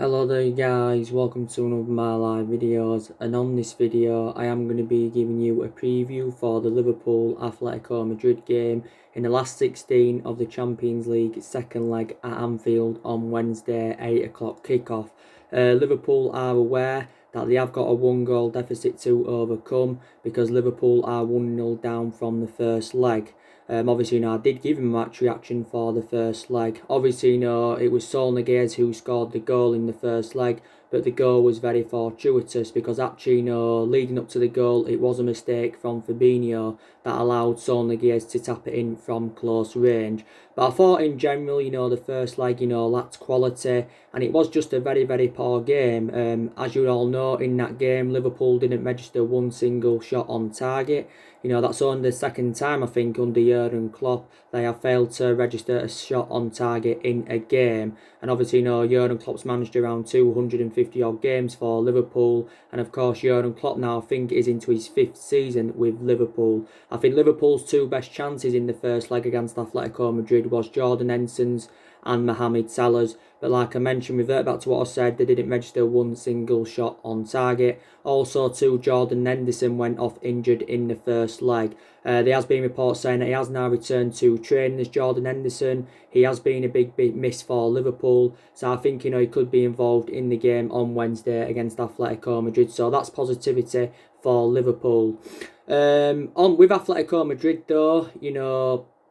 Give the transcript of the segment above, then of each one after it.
Hello there guys, welcome to one of my live videos, and on this video I am going to be giving you a preview for the Liverpool Athletico Madrid game in the last 16 of the Champions League second leg at Anfield on Wednesday 8 o'clock kickoff. Liverpool are aware that they have got a 1-goal deficit to overcome because Liverpool are 1-0 down from the first leg. Obviously, I did give him a match reaction for the first leg. Obviously, it was Saul Niguez who scored the goal in the first leg, but the goal was very fortuitous because actually, leading up to the goal, it was a mistake from Fabinho that allowed Saul Niguez to tap it in from close range. But I thought in general, the first leg, lacked quality, and it was just a very, very poor game. As you all know, in that game, Liverpool didn't register one single shot on target. That's only the second time, I think, under Jurgen Klopp they have failed to register a shot on target in a game. And obviously, Jurgen Klopp's managed around 250 odd games for Liverpool. And of course, Jurgen Klopp now, I think, is into his 5th season with Liverpool. I think Liverpool's two best chances in the first leg against Atletico Madrid was Jordan Henson's and Mohamed Salah's. But like I mentioned, revert back to what I said, they didn't register one single shot on target. Also, too, Jordan Henderson went off injured in the first leg. There has been reports saying that he has now returned to training as Jordan Henderson. He has been a big miss for Liverpool. So I think, he could be involved in the game on Wednesday against Atletico Madrid. So that's positivity for Liverpool. On with Atletico Madrid, though,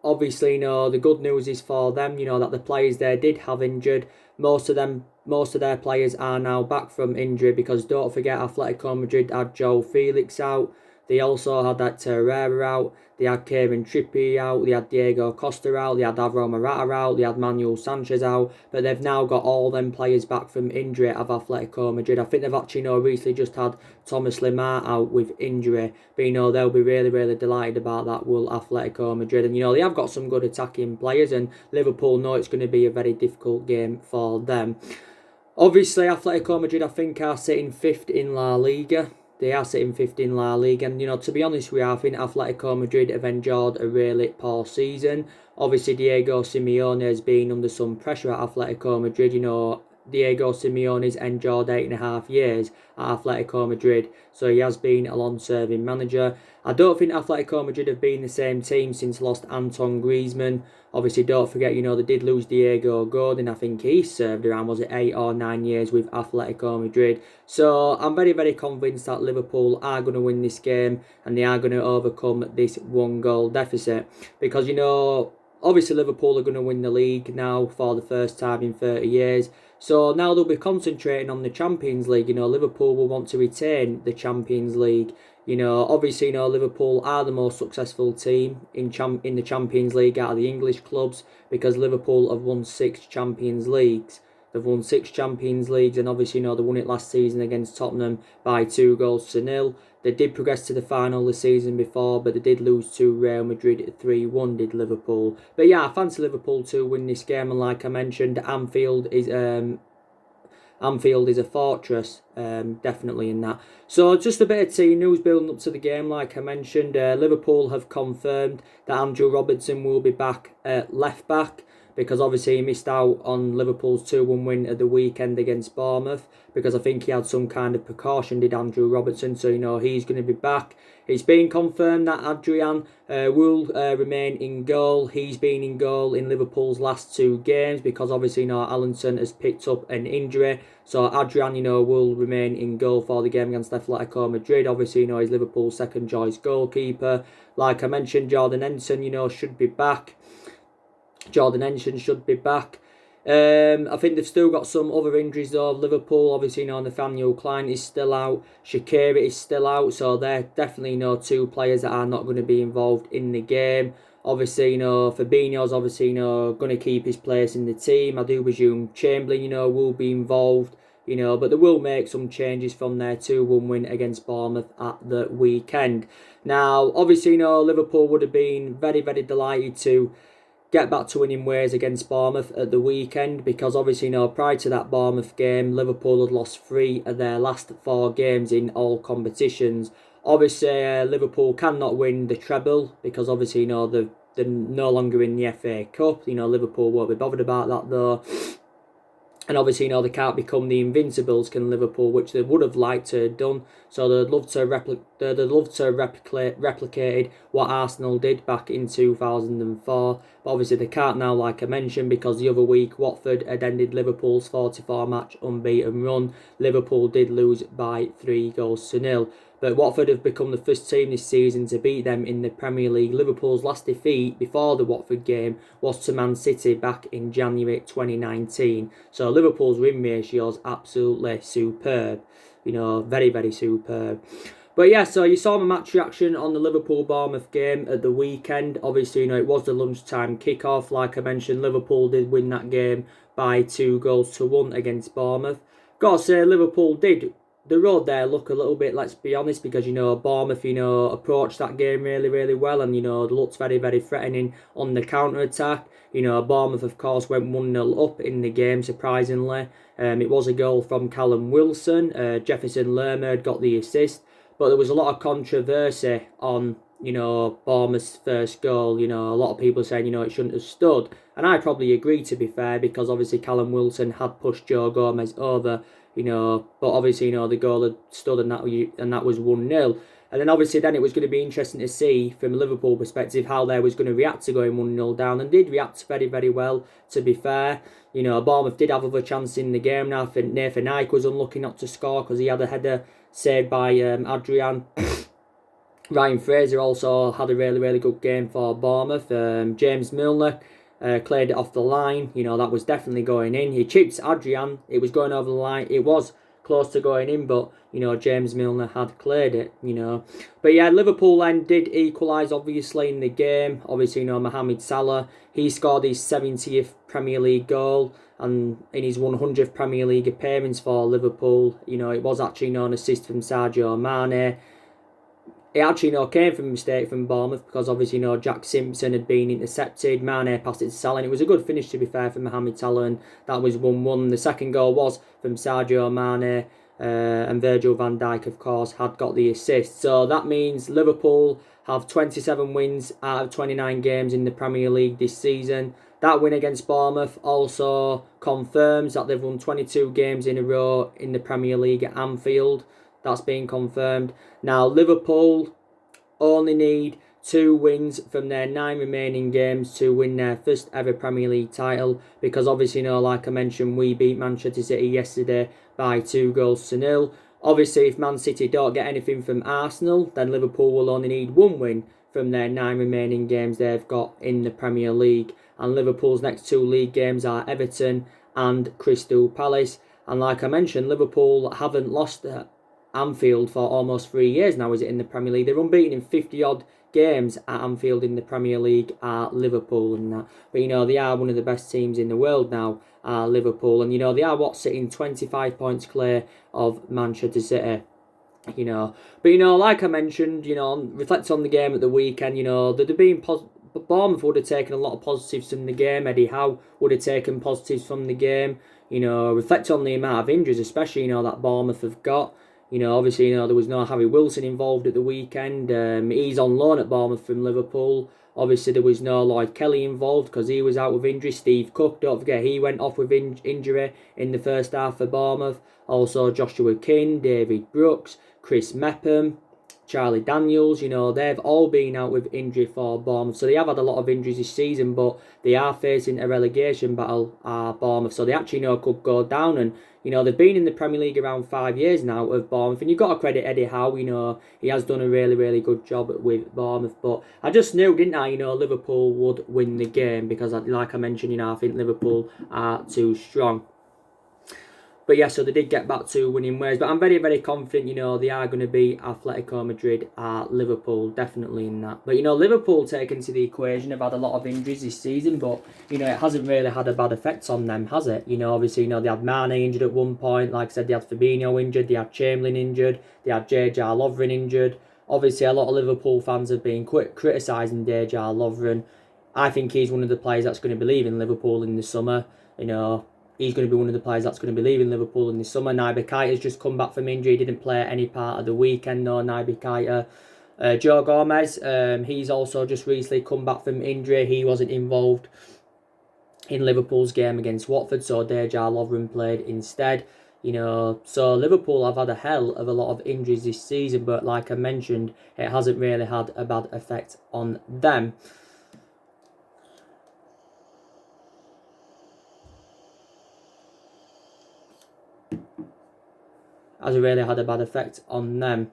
obviously, the good news is for them, that the players there did have injured. Most of their players are now back from injury because don't forget, Atletico Madrid had Joe Felix out. They also had that Herrera out. They had Kieran Trippier out. They had Diego Costa out. They had Alvaro Morata out. They had Manuel Sanchez out. But they've now got all them players back from injury of Atletico Madrid. I think they've actually recently just had Thomas Lemar out with injury. But they'll be really, really delighted about that, will Atletico Madrid. And they have got some good attacking players, and Liverpool know it's going to be a very difficult game for them. Obviously, Atletico Madrid, I think, are sitting 5th in La Liga. They are sitting 5th in La Liga. And, to be honest with you, I think Atletico Madrid have endured a really poor season. Obviously, Diego Simeone has been under some pressure at Atletico Madrid. Diego Simeone's endured 8.5 years at Atletico Madrid, so he has been a long-serving manager. I don't think Atletico Madrid have been the same team since lost Antoine Griezmann. Obviously, don't forget, they did lose Diego Godin. I think he served around, was it 8 or 9 years with Atletico Madrid. So I'm very, very convinced that Liverpool are going to win this game and they are going to overcome this 1-goal deficit. Because, obviously Liverpool are going to win the league now for the first time in 30 years. So now they'll be concentrating on the Champions League. Liverpool will want to retain the Champions League. Obviously, Liverpool are the most successful team in the Champions League out of the English clubs because Liverpool have won 6 Champions Leagues. They've won 6 Champions Leagues, and obviously, they won it last season against Tottenham by 2-0. They did progress to the final the season before, but they did lose to Real Madrid 3-1, did Liverpool. But yeah, I fancy Liverpool to win this game, and like I mentioned, Anfield is a fortress, definitely in that. So just a bit of team news building up to the game. Like I mentioned, Liverpool have confirmed that Andrew Robertson will be back at left back, because obviously he missed out on Liverpool's 2-1 win at the weekend against Bournemouth, because I think he had some kind of precaution, did Andrew Robertson, so he's going to be back. It's been confirmed that Adrian will remain in goal. He's been in goal in Liverpool's last 2 games because obviously Allenson has picked up an injury. So Adrian, will remain in goal for the game against Atletico Madrid. Obviously, he's Liverpool's second choice goalkeeper. Like I mentioned, Jordan Henderson, should be back. I think they've still got some other injuries though. Liverpool, obviously, Nathaniel Klein is still out. Shaqiri is still out. So they're definitely, 2 players that are not going to be involved in the game. Obviously, Fabinho's obviously, going to keep his place in the team. I do presume Chamberlain, will be involved. But they will make some changes from their 2-1 win against Bournemouth at the weekend. Now, obviously, Liverpool would have been very, very delighted to get back to winning ways against Bournemouth at the weekend, because obviously, prior to that Bournemouth game, Liverpool had lost 3 of their last 4 games in all competitions. Obviously, Liverpool cannot win the treble because obviously, they're no longer in the FA Cup. Liverpool won't be bothered about that though. And obviously, they can't become the Invincibles, can Liverpool, which they would have liked to have done. So they'd love to replicated what Arsenal did back in 2004. But obviously they can't now, like I mentioned, because the other week Watford had ended Liverpool's 44-match unbeaten run. Liverpool did lose by 3-0. But Watford have become the first team this season to beat them in the Premier League. Liverpool's last defeat before the Watford game was to Man City back in January 2019. So Liverpool's win ratio is absolutely superb. Very, very superb. But yeah, so you saw my match reaction on the Liverpool-Bournemouth game at the weekend. Obviously, it was the lunchtime kickoff. Like I mentioned, Liverpool did win that game by 2-1 against Bournemouth. Gotta say, Liverpool did the road there look a little bit, let's be honest, because Bournemouth approached that game really, really well, and they looked very, very threatening on the counter attack. Bournemouth of course went 1-0 up in the game, surprisingly. It was a goal from Callum Wilson. Jefferson Lerma got the assist, but there was a lot of controversy on Bournemouth's first goal. A lot of people saying it shouldn't have stood, and I probably agree, to be fair, because obviously Callum Wilson had pushed Joe Gomez over. But obviously, the goal had stood, and that was 1-0. And then obviously it was going to be interesting to see from a Liverpool perspective how they was going to react to going 1-0 down, and did react very, very well, to be fair. Bournemouth did have other chances in the game. Now I think Nathan Ike was unlucky not to score because he had a header saved by Adrian. Ryan Fraser also had a really, really good game for Bournemouth. James Milner cleared it off the line. That was definitely going in. He chipped Adrian. It was going over the line. It was close to going in, but James Milner had cleared it. But yeah, Liverpool then did equalise obviously in the game. Obviously, Mohamed Salah, he scored his 70th Premier League goal, and in his 100th Premier League appearance for Liverpool. It was actually an assist from Sadio Mane. It actually came from a mistake from Bournemouth, because obviously Jack Simpson had been intercepted. Mane passed it to Salah, and it was a good finish, to be fair, for Mohamed Salah, and that was 1-1. The second goal was from Sadio Mane, and Virgil van Dijk, of course, had got the assist. So that means Liverpool have 27 wins out of 29 games in the Premier League this season. That win against Bournemouth also confirms that they've won 22 games in a row in the Premier League at Anfield. That's been confirmed. Now, Liverpool only need 2 wins from their 9 remaining games to win their first ever Premier League title, because obviously, like I mentioned, we beat Manchester City yesterday by 2-0. Obviously, if Man City don't get anything from Arsenal, then Liverpool will only need 1 win from their 9 remaining games they've got in the Premier League. And Liverpool's next 2 league games are Everton and Crystal Palace. And like I mentioned, Liverpool haven't lost Anfield for almost 3 years now, is it, in the Premier League? They're unbeaten in 50-odd games at Anfield in the Premier League at Liverpool and that. But, they are one of the best teams in the world now, Liverpool. And, they are, sitting 25 points clear of Manchester City. But, like I mentioned, reflect on the game at the weekend, there'd have been Bournemouth would have taken a lot of positives from the game. Eddie Howe would have taken positives from the game. Reflect on the amount of injuries, especially, that Bournemouth have got. Obviously, there was no Harry Wilson involved at the weekend. He's on loan at Bournemouth from Liverpool. Obviously, there was no Lloyd Kelly involved because he was out with injury. Steve Cook, don't forget, he went off with injury in the first half for Bournemouth. Also, Joshua King, David Brooks, Chris Mepham, Charlie Daniels, they've all been out with injury for Bournemouth. So they have had a lot of injuries this season, but they are facing a relegation battle, Bournemouth. So they actually, could go down. And, they've been in the Premier League around 5 years now of Bournemouth. And you've got to credit Eddie Howe, he has done a really, really good job with Bournemouth. But I just knew, didn't I, Liverpool would win the game because, like I mentioned, I think Liverpool are too strong. But yeah, so they did get back to winning ways. But I'm very, very confident, they are going to beat Athletico Madrid at Liverpool, definitely in that. But, Liverpool taken to the equation have had a lot of injuries this season, but, it hasn't really had a bad effect on them, has it? Obviously, they had Mane injured at one point. Like I said, they had Fabinho injured, they had Chamberlain injured, they had Dejan Lovren injured. Obviously, a lot of Liverpool fans have been criticising Dejan Lovren. I think he's one of the players that's going to be leaving Liverpool in the summer, He's going to be one of the players that's going to be leaving Liverpool in the summer. Naby Keita's just come back from injury. He didn't play any part of the weekend, no, Naby Keita. Joe Gomez, he's also just recently come back from injury. He wasn't involved in Liverpool's game against Watford, so Dejan Lovren played instead. So Liverpool have had a hell of a lot of injuries this season, but like I mentioned, it hasn't really had a bad effect on them. Hasn't really had a bad effect on them.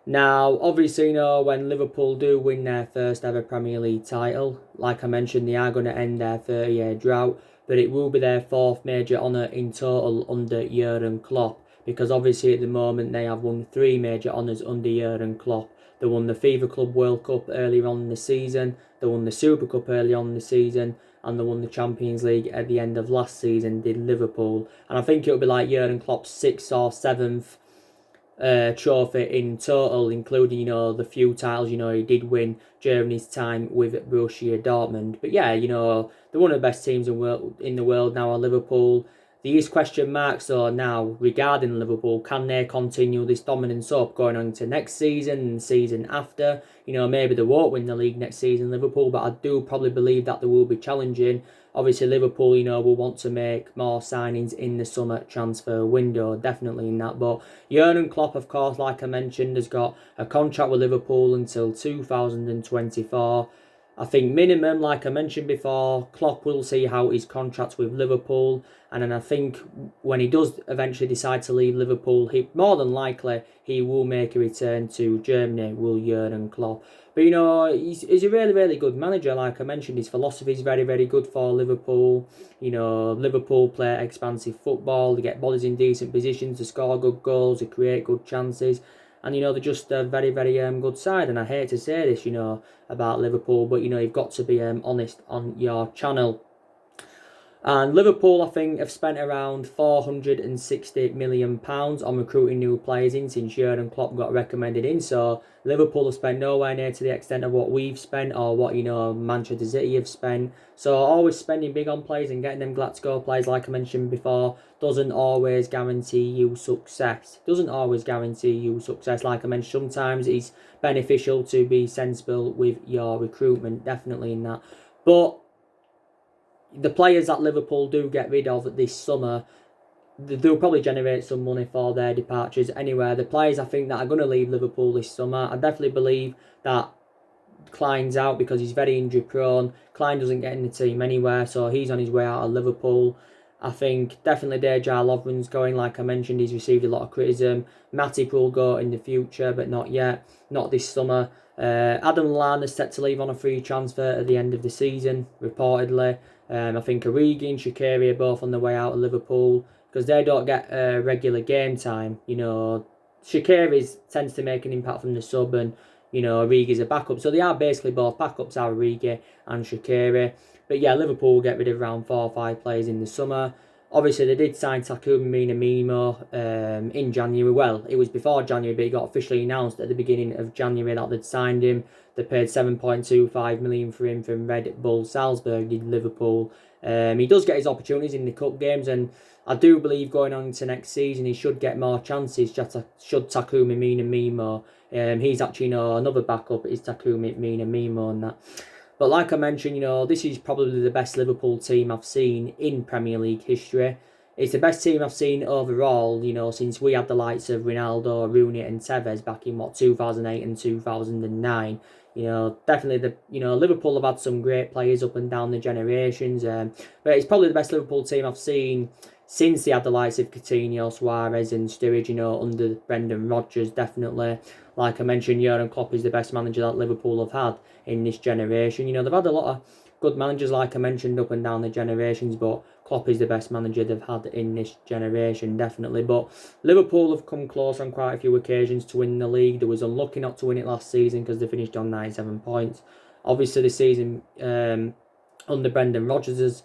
Now, obviously, when Liverpool do win their first ever Premier League title, like I mentioned, they are going to end their 30-year drought, but it will be their fourth major honour in total under Jurgen Klopp, because obviously at the moment they have won 3 major honours under Jurgen Klopp. They won the FIFA Club World Cup earlier on in the season, they won the Super Cup early on in the season, and they won the Champions League at the end of last season, did Liverpool. And I think it'll be like Jurgen Klopp's 6th or 7th trophy in total, including the few titles he did win during his time with Borussia Dortmund. But yeah, they're one of the best teams in the world now. Are Liverpool. There is question marks though now regarding Liverpool. Can they continue this dominance up going on to next season and season after? Maybe they won't win the league next season, Liverpool, but I do probably believe that they will be challenging. Obviously, Liverpool, will want to make more signings in the summer transfer window, definitely in that. But Jurgen Klopp, of course, like I mentioned, has got a contract with Liverpool until 2024. I think minimum, like I mentioned before, Klopp will see how his contract with Liverpool, and then I think when he does eventually decide to leave Liverpool, more than likely he will make a return to Germany, will Jurgen Klopp. But he's a really, really good manager. Like I mentioned, his philosophy is very, very good for Liverpool. Liverpool play expansive football. They get bodies in decent positions to score good goals, to create good chances. And, they're just a very, very good side. And I hate to say this, about Liverpool, but, you've got to be honest on your channel. And Liverpool, I think, have spent around £460 million on recruiting new players in since Jurgen Klopp got recommended in. So Liverpool have spent nowhere near to the extent of what we've spent or what, Manchester City have spent. So always spending big on players and getting them Glasgow players, like I mentioned before, doesn't always guarantee you success. Doesn't always guarantee you success. Like I mentioned, sometimes it's beneficial to be sensible with your recruitment, definitely in that. But the players that Liverpool do get rid of this summer, they'll probably generate some money for their departures anyway. The players I think that are going to leave Liverpool this summer, I definitely believe that Klein's out because he's very injury prone. Klein doesn't get in the team anywhere, so he's on his way out of Liverpool. I think definitely Dejan Lovren's going. Like I mentioned, he's received a lot of criticism. Matip will go in the future, but not yet. Not this summer. Adam Lallana's set to leave on a free transfer at the end of the season, reportedly. I think Origi and Shaqiri are both on the way out of Liverpool because they don't get regular game time. Shaqiri tends to make an impact from the sub, and Origi's a backup. So they are basically both backups, are Origi and Shaqiri. But yeah, Liverpool will get rid of around 4 or 5 players in the summer. Obviously, they did sign Takuma Minamino in January. Well, it was before January, but it got officially announced at the beginning of January that they'd signed him. They paid $7.25 million for him from Red Bull Salzburg in Liverpool. He does get his opportunities in the cup games, and I do believe going on into next season he should get more chances. Should Takuma Minamino? He's actually another backup is Takuma Minamino and that. But like I mentioned, this is probably the best Liverpool team I've seen in Premier League history. It's the best team I've seen overall, since we had the likes of Ronaldo, Rooney and Tevez back in, 2008 and 2009. Definitely Liverpool have had some great players up and down the generations. But it's probably the best Liverpool team I've seen since they had the likes of Coutinho, Suarez and Sturridge, under Brendan Rodgers, definitely. Like I mentioned, Jurgen Klopp is the best manager that Liverpool have had in this generation. They've had a lot of good managers, like I mentioned, up and down the generations, but Klopp is the best manager they've had in this generation, definitely. But Liverpool have come close on quite a few occasions to win the league. They was unlucky not to win it last season because they finished on 97 points. Obviously, the season under Brendan Rodgers,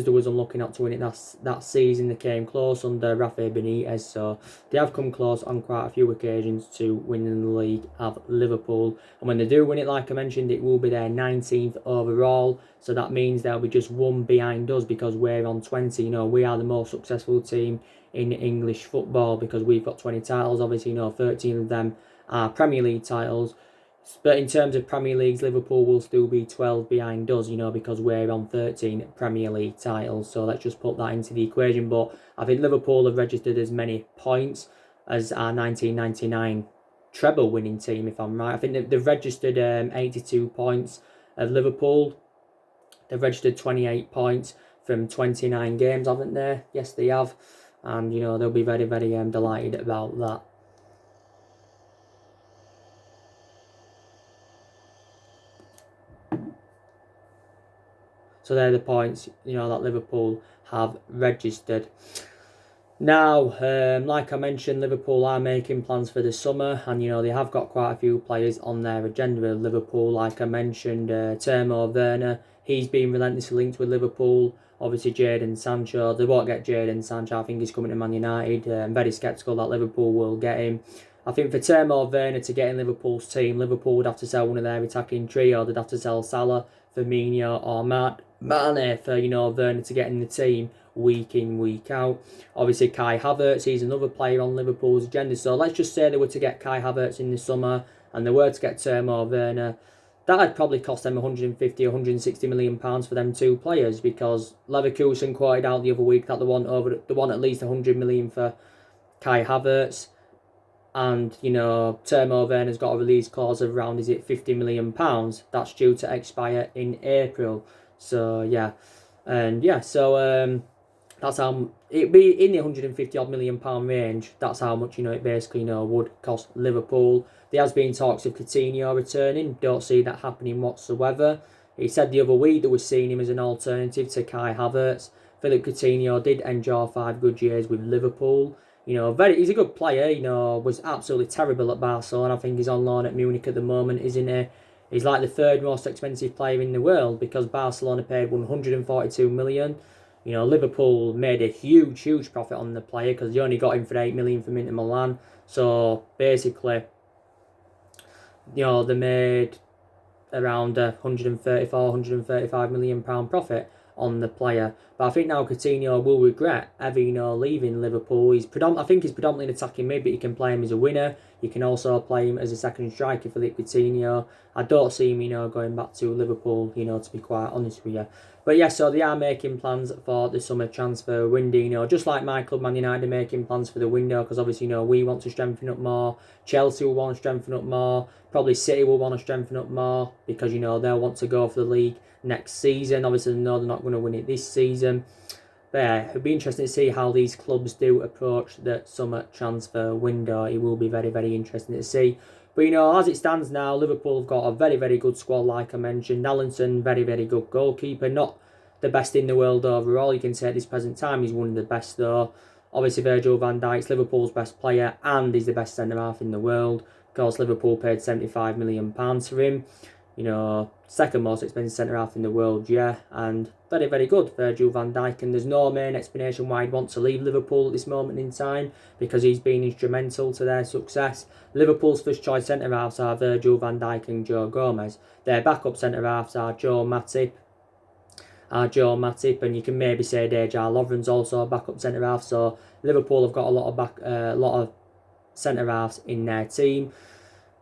they was unlucky not to win it that season. They came close under Rafa Benitez, so they have come close on quite a few occasions to winning the league of Liverpool. And when they do win it, like I mentioned, it will be their 19th overall, so that means they'll be just one behind us because we're on 20. We are the most successful team in English football because we've got 20 titles. Obviously, 13 of them are Premier League titles. But in terms of Premier Leagues, Liverpool will still be 12 behind us, because we're on 13 Premier League titles. So let's just put that into the equation. But I think Liverpool have registered as many points as our 1999 treble winning team, if I'm right. I think they've registered 82 points of Liverpool. They've registered 28 points from 29 games, haven't they? Yes, they have. And, they'll be very, very delighted about that. So they're the points, that Liverpool have registered. Now, like I mentioned, Liverpool are making plans for the summer, and they have got quite a few players on their agenda with Liverpool. Like I mentioned, Timo Werner, he's been relentlessly linked with Liverpool. Obviously, Jadon Sancho, they won't get Jadon Sancho. I think he's coming to Man United. I'm very sceptical that Liverpool will get him. I think for Timo Werner to get in Liverpool's team, Liverpool would have to sell one of their attacking trio. They'd have to sell Salah, Firmino, or Mane for Werner to get in the team week in, week out. Obviously, Kai Havertz, he's another player on Liverpool's agenda. So let's just say they were to get Kai Havertz in the summer and they were to get Timo Werner. That'd probably cost them 150, 160 million pounds for them two players, because Leverkusen quoted out the other week that they want at least 100 million for Kai Havertz. And, Timo Werner's got a release clause of around, is it £50 million? That's due to expire in April. So, yeah. And, yeah, so that's how it'd be in the 150 odd million pound range. That's how much, it basically, would cost Liverpool. There has been talks of Coutinho returning. Don't see that happening whatsoever. He said the other week that we're seeing him as an alternative to Kai Havertz. Philip Coutinho did enjoy 5 good years with Liverpool. He's a good player. Was absolutely terrible at Barcelona. I think he's on loan at Munich at the moment, isn't he? He's like the third most expensive player in the world, because Barcelona paid 142 million. Liverpool made a huge profit on the player, because they only got him for 8 million from Inter Milan. So basically, they made around 134, 135 million pound profit on the player. But I think now Coutinho will regret ever, leaving Liverpool. I think he's predominantly an attacking mid, but you can play him as a winner. You can also play him as a second striker, Philip Coutinho. I don't see him, going back to Liverpool, to be quite honest with you. But yeah, so they are making plans for the summer transfer window, just like my club, Man United, are making plans for the window, because obviously, we want to strengthen up more. Chelsea will want to strengthen up more. Probably City will want to strengthen up more, because, they'll want to go for the league next season. Obviously, they know they're not going to win it this season. But yeah, it'll be interesting to see how these clubs do approach the summer transfer window. It will be very, very interesting to see. But, as it stands now, Liverpool have got a very, very good squad, like I mentioned. Allinson, very, very good goalkeeper. Not the best in the world overall, you can say at this present time. He's one of the best, though. Obviously, Virgil van Dijk's Liverpool's best player, and he's the best centre-half in the world. Of course, Liverpool paid £75 million for him. Second most expensive centre-half in the world, yeah. And very, very good, Virgil van Dijk. And there's no main explanation why he'd want to leave Liverpool at this moment in time, because he's been instrumental to their success. Liverpool's first choice centre-halves are Virgil van Dijk and Joe Gomez. Their backup centre-halves are Joe Matip, and you can maybe say Dejan Lovren's also a backup centre-half. So Liverpool have got a lot of centre-halves in their team.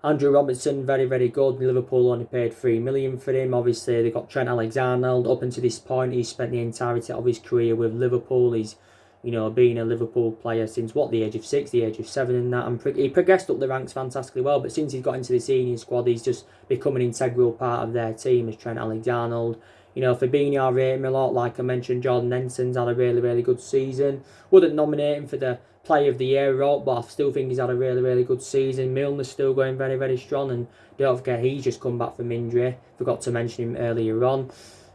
Andrew Robertson, very, very good. Liverpool only paid $3 million for him. Obviously, they got Trent Alexander-Arnold. Up until this point, he's spent the entirety of his career with Liverpool. He's, been a Liverpool player since, the age of 6, the age of 7 and that. And he progressed up the ranks fantastically well. But since he's got into the senior squad, he's just become an integral part of their team as Trent Alexander-Arnold. Fabinho, I rate him a lot. Like I mentioned, Jordan Henson's had a really, really good season. Wouldn't nominate him for the Player of the Year, but I still think he's had a really, really good season. Milner's still going very, very strong, and don't forget he's just come back from injury. Forgot to mention him earlier on.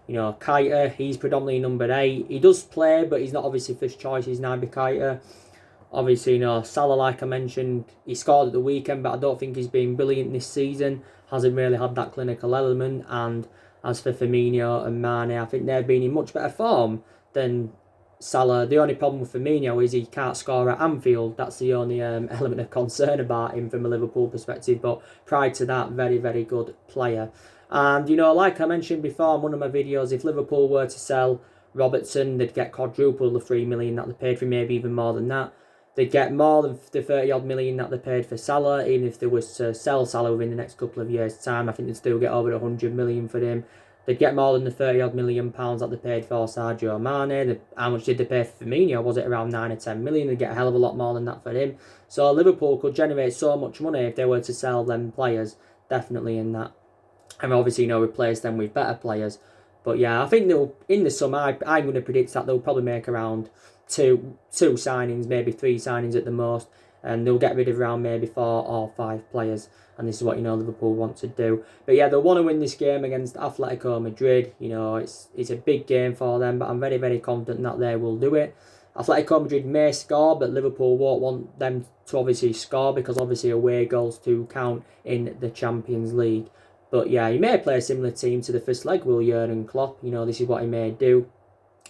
Keita, he's predominantly number 8. He does play, but he's not obviously first choice. He's Naby Keita. Obviously, Salah, like I mentioned, he scored at the weekend, but I don't think he's been brilliant this season. Hasn't really had that clinical element. And as for Firmino and Mane, I think they've been in much better form than Salah. The only problem with Firmino is he can't score at Anfield. That's the only element of concern about him from a Liverpool perspective. But prior to that, very, very good player. And, like I mentioned before in one of my videos, if Liverpool were to sell Robertson, they'd get quadruple the $3 million that they paid for him, maybe even more than that. they'd get more than the 30-odd million that they paid for Salah. Even if they was to sell Salah within the next couple of years' time, I think they'd still get over 100 million for him. They'd get more than the 30-odd million pounds that they paid for Sadio Mane. How much did they pay for Firmino? Was it around 9 or 10 million? They'd get a hell of a lot more than that for him. So Liverpool could generate so much money if they were to sell them players, definitely in that. And obviously, replace them with better players. But yeah, I think they'll, in the summer, I'm going to predict that they'll probably make around two signings, maybe 3 signings at the most. And they'll get rid of around maybe 4 or 5 players. And this is what, Liverpool want to do. But yeah, they'll want to win this game against Athletico Madrid. It's a big game for them, but I'm very, very confident that they will do it. Atletico Madrid may score, but Liverpool won't want them to obviously score because obviously away goals do count in the Champions League. But yeah, he may play a similar team to the first leg, will Jurgen Klopp. This is what he may do.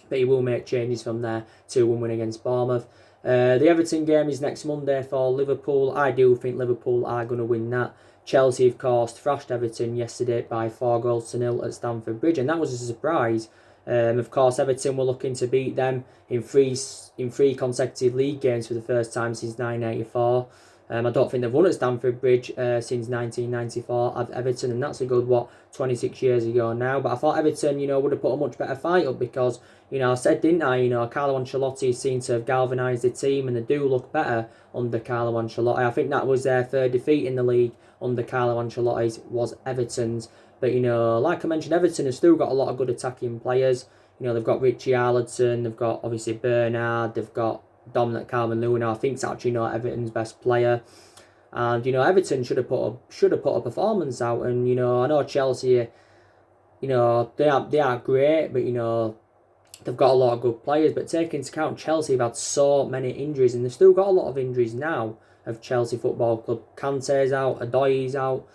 But he will make changes from there to win against Bournemouth. The Everton game is next Monday for Liverpool. I do think Liverpool are going to win that. Chelsea, of course, thrashed Everton yesterday by 4-0 at Stamford Bridge, and that was a surprise. Of course, Everton were looking to beat them in three consecutive league games for the first time since 1984. I don't think they've won at Stamford Bridge since 1994 at Everton, and that's a good, 26 years ago now. But I thought Everton, would have put a much better fight up because, I said, didn't I, Carlo Ancelotti seemed to have galvanised the team, and they do look better under Carlo Ancelotti. I think that was their third defeat in the league under Carlo Ancelotti's, was Everton's. But, like I mentioned, Everton have still got a lot of good attacking players. They've got Richie Arledson, they've got, obviously, Bernard, they've got Dominic Calvert-Lewin, I think, is actually Everton's best player. And Everton should have put a performance out. And I know Chelsea, they are great, but they've got a lot of good players. But taking into account Chelsea have had so many injuries, and they've still got a lot of injuries now of Chelsea Football Club. Kante's out, Adoy's out,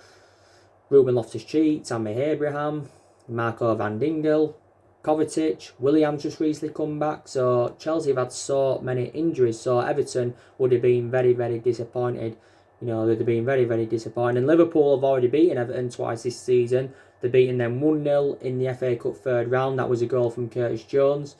Ruben Loftus-Cheek, Tammy Abraham, Marco Van Dingle, Kovacic, Williams just recently come back. So Chelsea have had so many injuries. So Everton would have been very, very disappointed. They'd have been very, very disappointed. And Liverpool have already beaten Everton twice this season. They've beaten them 1-0 in the FA Cup third round. That was a goal from Curtis Jones.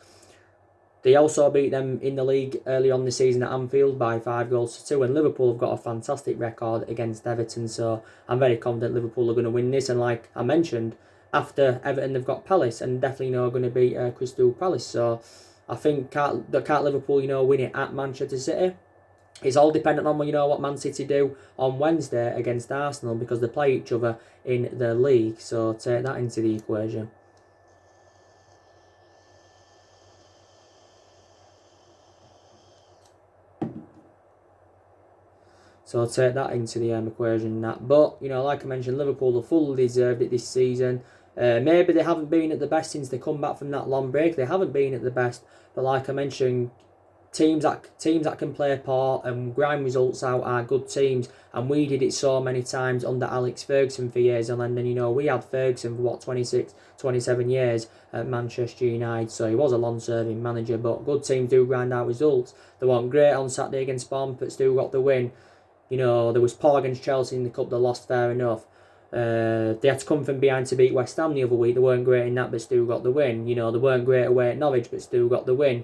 They also beat them in the league early on the season at Anfield by 5-2. And Liverpool have got a fantastic record against Everton. So I'm very confident Liverpool are going to win this. And like I mentioned, after Everton, they've got Palace, and definitely going to beat Crystal Palace. So I think can't Liverpool win it at Manchester City. It's all dependent on what Man City do on Wednesday against Arsenal, because they play each other in the league. So take that into the equation. So take that into the equation. But like I mentioned, Liverpool have fully deserved it this season. Maybe they haven't been at the best since they come back from that long break. They haven't been at the best, but like I mentioned, teams that can play a part and grind results out are good teams, and we did it so many times under Alex Ferguson for years. And then we had Ferguson for 26, 27 years at Manchester United, so he was a long-serving manager. But good teams do grind out results. They weren't great on Saturday against Bournemouth, but still got the win. There was poor against Chelsea in the cup, they lost, fair enough. They had to come from behind to beat West Ham the other week. They weren't great in that, but still got the win. They weren't great away at Norwich, but still got the win.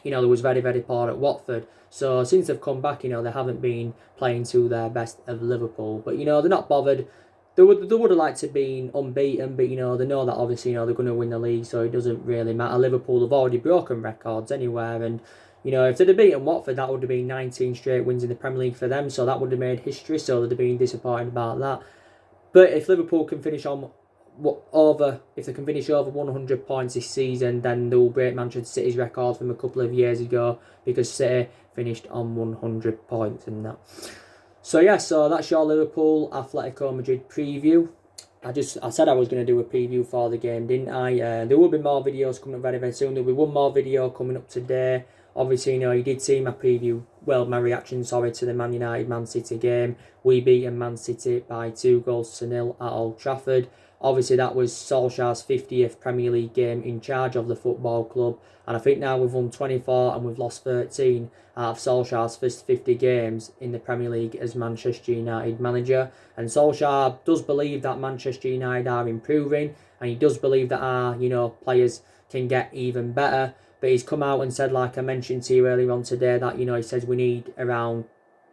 They was very, very poor at Watford. So since they've come back, they haven't been playing to their best of Liverpool. But, they're not bothered. They would have liked to be unbeaten, but, they know that obviously, they're going to win the league, so it doesn't really matter. Liverpool have already broken records anywhere, and, if they'd have beaten Watford, that would have been 19 straight wins in the Premier League for them, so that would have made history, so they'd have been disappointed about that. But if Liverpool can finish over 100 points this season, then they'll break Manchester City's record from a couple of years ago, because City finished on 100 points and that. So yeah, so that's your Liverpool Atletico Madrid preview. I said I was going to do a preview for the game, didn't I? There will be more videos coming up very, very soon. There'll be one more video coming up today. Obviously, you did see my preview, my reaction, to the Man United-Man City game. We beat Man City by 2-0 at Old Trafford. Obviously, that was Solskjaer's 50th Premier League game in charge of the football club. And I think now we've won 24 and we've lost 13 out of Solskjaer's first 50 games in the Premier League as Manchester United manager. And Solskjaer does believe that Manchester United are improving, and he does believe that our, players can get even better. But he's come out and said, like I mentioned to you earlier on today, that, you know, he says we need around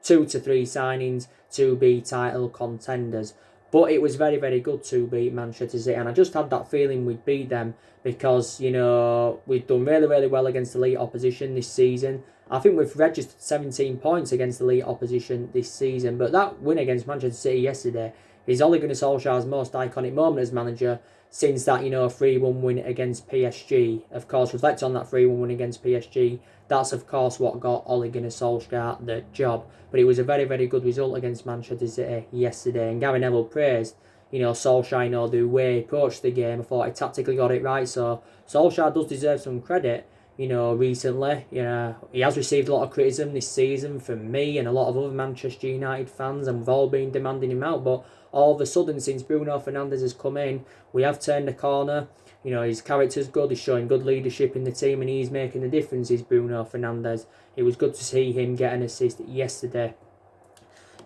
2 to 3 signings to be title contenders. But it was very, very good to beat Manchester City. And I just had that feeling we'd beat them because, you know, we've done really, really well against elite opposition this season. I think we've registered 17 points against elite opposition this season. But that win against Manchester City yesterday is Ole Gunnar Solskjaer's most iconic moment as manager since that, you know, 3-1 win against PSG. Of course, reflect on that 3-1 win against PSG. That's, of course, what got Ole Gunnar Solskjaer the job. But it was a very, very good result against Manchester City yesterday. And Gary Neville praised, you know, Solskjaer, you know, the way he approached the game. I thought he tactically got it right. So Solskjaer does deserve some credit, you know, recently. You know, he has received a lot of criticism this season from me and a lot of other Manchester United fans, and we've all been demanding him out. But all of a sudden, since Bruno Fernandes has come in, we have turned the corner. You know, his character's good, he's showing good leadership in the team, and he's making the difference, is Bruno Fernandes. It was good to see him get an assist yesterday.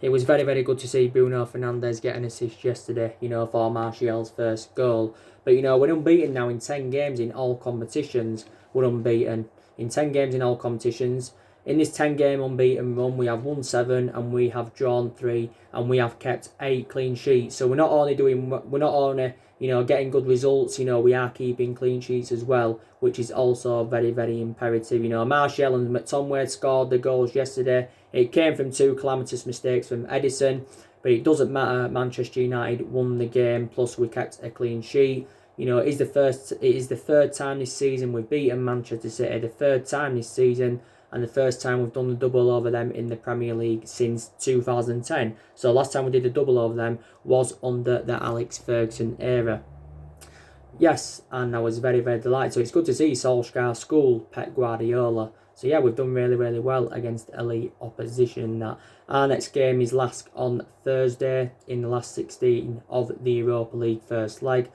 It was very, very good to see Bruno Fernandes get an assist yesterday, you know, for Martial's first goal. But, you know, we're unbeaten now in 10 games in all competitions. We're unbeaten in 10 games in all competitions. In this 10-game unbeaten run, we have won 7 and we have drawn 3 and we have kept 8 clean sheets. So we're not only you know, getting good results, you know, we are keeping clean sheets as well, which is also very, very imperative. You know, Martial and McTominay scored the goals yesterday. It came from 2 calamitous mistakes from Edison, but it doesn't matter. Manchester United won the game, plus we kept a clean sheet. You know, it is the third time this season we've beaten Manchester City, the third time this season, and the first time we've done the double over them in the Premier League since 2010. So last time we did a double over them was under the Alex Ferguson era. Yes, and I was very, very delighted. So it's good to see Solskjaer school Pep Guardiola. So yeah, we've done really, really well against elite opposition. Our next game is last on Thursday in the last 16 of the Europa League first leg.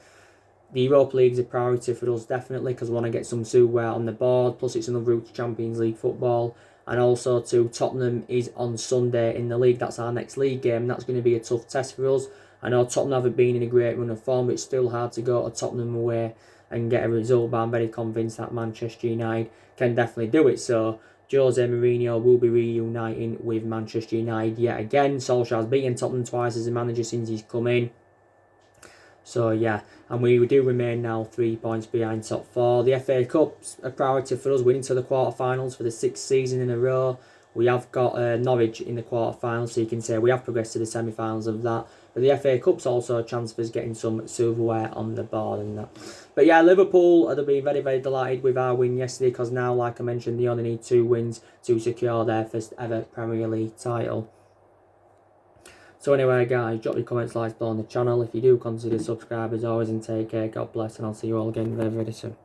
The Europa League is a priority for us, definitely, because we want to get some silverware on the board. Plus, it's another route to Champions League football. And also, to Tottenham is on Sunday in the league. That's our next league game. That's going to be a tough test for us. I know Tottenham haven't been in a great run of form, but it's still hard to go to Tottenham away and get a result. But I'm very convinced that Manchester United can definitely do it. So, Jose Mourinho will be reuniting with Manchester United yet again. Solskjaer's beaten Tottenham twice as a manager since he's come in. So yeah, and we do remain now 3 points behind top 4. The FA Cup's a priority for us, winning to the quarterfinals for the 6th season in a row. We have got Norwich in the quarterfinals, so you can say we have progressed to the semi-finals of that. But the FA Cup's also a chance for us getting some silverware on the board and that. But yeah, Liverpool have been very, very delighted with our win yesterday, because now, like I mentioned, they only need 2 wins to secure their first ever Premier League title. So anyway, guys, drop your comments, likes below on the channel. If you do, consider subscribing as always, and take care. God bless, and I'll see you all again very, very soon.